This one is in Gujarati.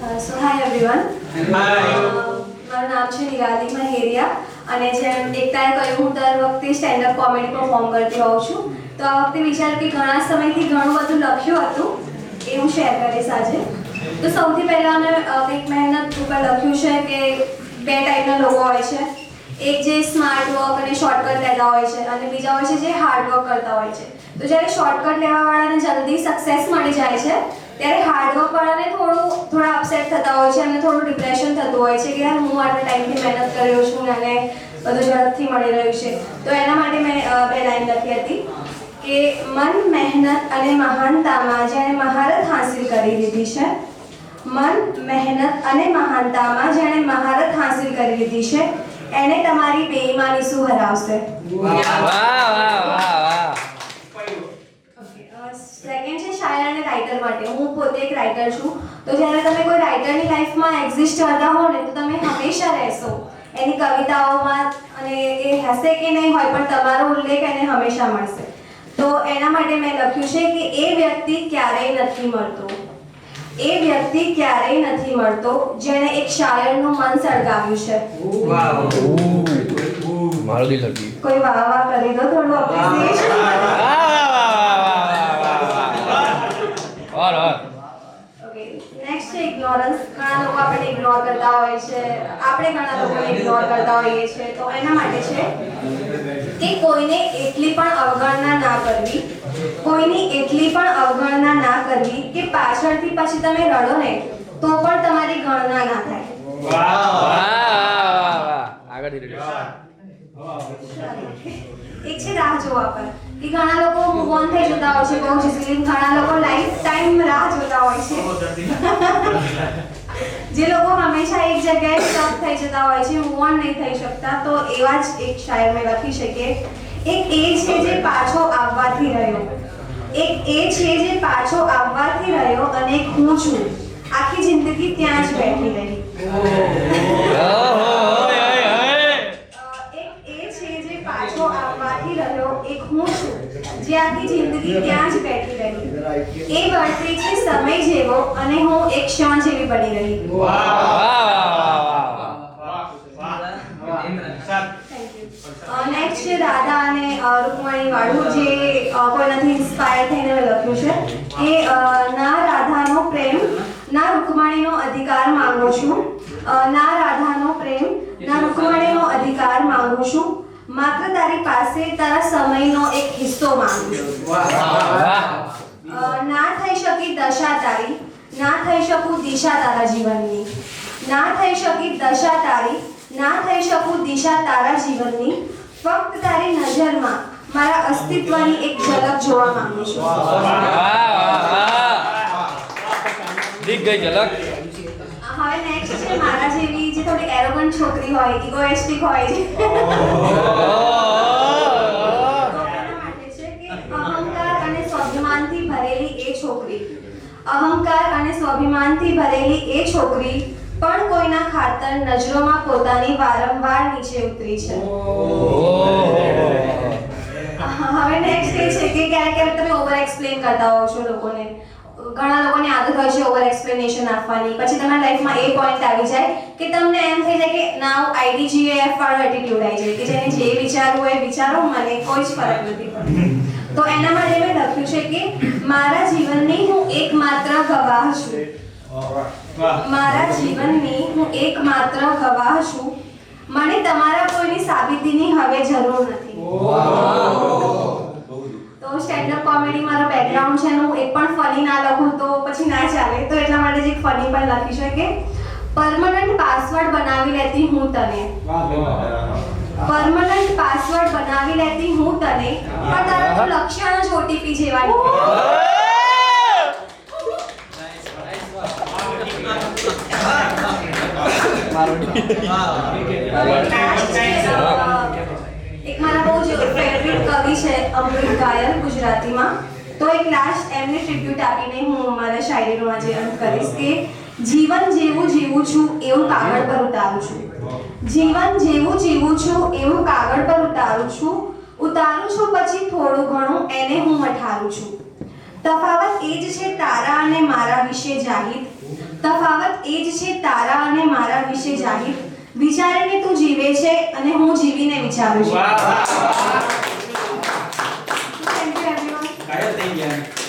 So hi everyone. મારું નામ છે નિરાલી મહેરિયા અને જેમ એકતાએ કહ્યું હું દર વખતે સ્ટેન્ડઅપ કોમેડી પરફોર્મ કરતી હોઉં છું. તો આ વખતે વિચાર્યું કે ઘણા સમયથી ઘણું બધું લખ્યું હતું એ હું શેર કરીશ આજે. તો સૌથી પહેલાં મેં કંઈક મહેનત ઉપર લખ્યું છે કે બે ટાઈપના લોકો હોય છે. એક જે સ્માર્ટ વર્ક અને શોર્ટકટ લેતા હોય છે અને બીજા હોય છે જે હાર્ડ વર્ક કરતા હોય છે. તો જ્યારે શોર્ટકટ લેવાવાળાને જલ્દી સક્સેસ મળી જાય છે ત્યારે હાર્ડવર્ક વાળાને થોડા અપસેટ થતા હોય છે અને થોડું ડિપ્રેશન થતું હોય છે કે યાર હું આટલા ટાઈમથી મહેનત કર્યો છું અને બધું ઝડપથી મળી રહ્યું છે. તો એના માટે મેં બે લાઈન લખી હતી કે મન, મહેનત અને મહાનતામાં જેણે મહારત હાંસિલ કરી લીધી છે, મન, મહેનત અને મહાનતામાં જેણે મહારત હાંસિલ કરી લીધી છે એને તમારી બેઈમાની શું હરાવશે. સેકન્ડ છે શાયર અને રાઇટર માટે. હું પોતે એક રાઇટર છું. તો જ્યારે તમે કોઈ રાઇટરની લાઈફમાં એક્ઝિસ્ટ કરતા હો ને તો તમે હંમેશા રહેશો એની કવિતાઓમાં અને એ હશે કે નહીં હોય પણ તમારો ઉલ્લેખ એને હંમેશા મળશે. તો એના માટે મેં લખ્યું છે કે એ વ્યક્તિ ક્યારેય નથી મળતો, એ વ્યક્તિ ક્યારેય નથી મળતો જેણે એક શાયરનું મન સળગાવ્યું છે. મારો દિલ હટી. કોઈ વાહ વાહ કરી દો, થોડું અપ્રિસિએશન. નેક્સ્ટ છે ઇગ્નોરન્સ. ઘણા લોકો આપણે ઇગ્નોર કરતા હોય છે, આપણે ઘણા લોકોને ઇગ્નોર કરતા હોઈએ છીએ. તો એના માટે છે કે કોઈને એટલી પણ અવગણના ના કરવી, કોઈની એટલી પણ અવગણના ના કરવી કે પાછળથી પછી તમે રડો ને તો પણ તમારી ગણના ના થાય. એક છે રાહ જોવા પર કે ઘણા લોકો મૂવ ઓન થઈ જતા હોય છે બહુ ઇઝીલી, ઘણા લોકો લાઈફ ટાઈમ રાહ જોતા હોય છે. જે લોકો હંમેશા એક જગ્યાએ સ્ટક થઈ જતા હોય છે, મૂવ ઓન નહીં થઈ શકતા, તો એવા જ એક શાયર મેં લખી છે કે એક એ છે જે પાછો આવવાથી રહ્યો, એક એ છે જે પાછો આવવાથી રહ્યો અને એક હું છું આખી જિંદગી ત્યાં જ બેઠી રહી. પાછો આવવાથી રહ્યો એક હું છું જે આખી જિંદગી ત્યાં જ બેઠી રહી. એ વર્તી છે સમય જેવો અને હું એક ક્ષણ જેવી બની રહી. નેક્સ્ટ છે રાધા અને રૂકમણી વાળું, જે કોઈનાથી ઇન્સ્પાયર થઈને મેં લખ્યું છે કે ના રાધાનો પ્રેમ ના રૂકમણીનો અધિકાર માંગુ છું, ના રાધાનો પ્રેમ ના રૂકમણીનો અધિકાર માંગુ છું, માત્ર તારી પાસે તારા સમયનો એક હિસ્સો માંગુ છું. ના થઈ શકી દશા તારી, ના થઈ શકું દિશા તારા જીવનની, ના થઈ શકી દશા તારી, ના થઈ શકું દિશા તારા જીવનની, ફક્ત તારી નજરમાં મારા અસ્તિત્વની એક ઝલક જોવા માંગુ છું. દીક ગઈ ઝલક. હવે નેક્સ્ટ છે મારા જેવી જે થોડી એરોગન્ટ છોકરી હોય, ઇગોઇસ્ટિક હોય છે. અહંકાર અને સ્વાભિમાનથી ભરેલી એ છોકરી, અહંકાર અને સ્વાભિમાનથી ભરેલી એ છોકરી પણ કોઈના ખાતર નજરોમાં પોતાની વારંવાર નીચે ઉતરી છે. હવે નેક્સ્ટ એ છે કે ક્યારેક તમે ઓવર એક્સપ્લેન કરતા હોવ છો લોકોને. ઘણા લોકોની આદત હોય છે ઓવર એક્સપ્લેનેશન આપવાની. પછી તમારા લાઈફમાં એ પોઈન્ટ આવી જાય કે તમને એમ થઈ જાય કે નાવ IDGAF વાળો એટીટ્યુડ આવી જાય કે જેને જે વિચારવું હોય વિચારો, મને કોઈ જ ફરક નથી પડતો. તો એના માટે મેં લખ્યું છે કે મારા જીવનની હું એકમાત્ર ગવાહ છું, મારા જીવનની હું એકમાત્ર ગવાહ છું, મને તમારા કોઈની સાબિતીની હવે જરૂર નથી. તો સ્ટેન્ડઅપ કોમેડી મારો બેકગ્રાઉન્ડ છે, હું એક પણ ફની ના લખું તો પછી ના ચાલે. તો એટલા માટે જ એક ફની પણ લખી છે કે પરમનન્ટ પાસવર્ડ બનાવી લેતી હું તને, પરમનન્ટ પાસવર્ડ બનાવી લેતી હું તને, પણ તારા તો લક્ષણ જ OTP જેવા. એક મારા બહુ જ ફેવરિટ કવિ છે અમૃત ગાયલ ગુજરાતીમાં. તો એક લાસ્ટ એમને ટ્રિબ્યુટ આપીને હું મારા શાયરીનો આજે અંત કરીશ કે જીવન જેવું જીવું છું એવું કાગળ પર ઉતારું છું, જીવન જેવું જીવું છું એવું કાગળ પર ઉતારું છું, ઉતારું છું પછી થોડું ઘણું એને હું મઠારું છું. તફાવત એ જ છે તારા અને મારા વિશે જાહિર, તફાવત એ છે તારા અને મારા વિશે જાહેર, વિચારીને તું જીવે છે અને હું જીવીને વિચારું છું. વાહ વાહ થેન્ક યુ એવરીવન. કાયમ થઈ ગયા